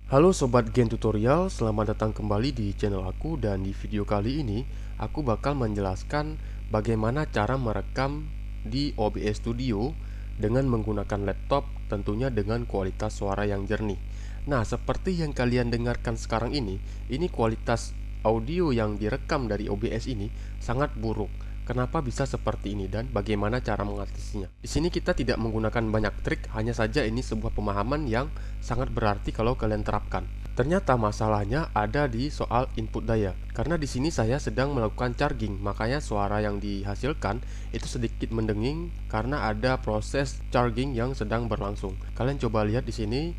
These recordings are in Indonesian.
Halo Sobat Gen Tutorial, selamat datang kembali di channel aku. Dan di video kali ini aku bakal menjelaskan bagaimana cara merekam di OBS Studio dengan menggunakan laptop, tentunya dengan kualitas suara yang jernih. Nah, seperti yang kalian dengarkan sekarang ini kualitas audio yang direkam dari OBS ini sangat buruk. Kenapa bisa seperti ini dan bagaimana cara mengatasinya? Di sini kita tidak menggunakan banyak trik, hanya saja ini sebuah pemahaman yang sangat berarti kalau kalian terapkan. Ternyata masalahnya ada di soal input daya. Karena di sini saya sedang melakukan charging, makanya suara yang dihasilkan itu sedikit mendenging karena ada proses charging yang sedang berlangsung. Kalian coba lihat di sini,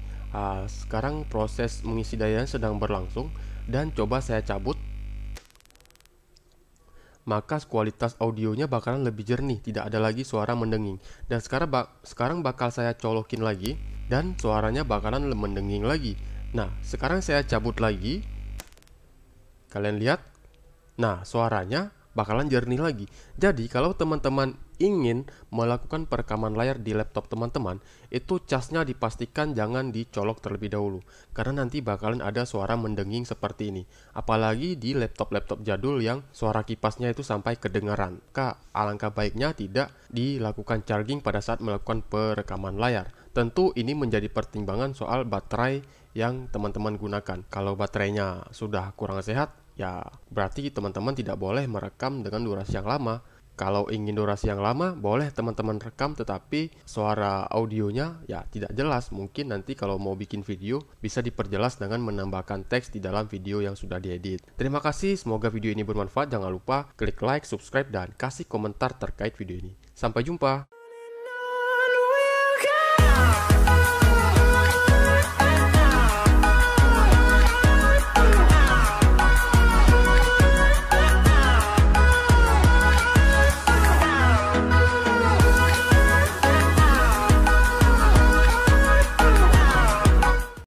sekarang proses mengisi daya sedang berlangsung dan coba saya cabut, maka kualitas audionya bakalan lebih jernih, tidak ada lagi suara mendenging. Dan sekarang bakal saya colokin lagi dan suaranya bakalan mendenging lagi. Nah, sekarang saya cabut lagi. Kalian lihat? Nah, suaranya bakalan jernih lagi. Jadi, kalau teman-teman ingin melakukan perekaman layar di laptop teman-teman, itu casnya dipastikan jangan dicolok terlebih dahulu, karena nanti bakalan ada suara mendenging seperti ini. Apalagi di laptop-laptop jadul yang suara kipasnya itu sampai kedengaran. Alangkah baiknya tidak dilakukan charging pada saat melakukan perekaman layar. Tentu ini menjadi pertimbangan soal baterai yang teman-teman gunakan. Kalau baterainya sudah kurang sehat, ya berarti teman-teman tidak boleh merekam dengan durasi yang lama. Kalau ingin durasi yang lama, boleh teman-teman rekam, tetapi suara audionya ya tidak jelas. Mungkin nanti kalau mau bikin video bisa diperjelas dengan menambahkan teks di dalam video yang sudah diedit. Terima kasih, semoga video ini bermanfaat. Jangan lupa klik like, subscribe, dan kasih komentar terkait video ini. Sampai jumpa.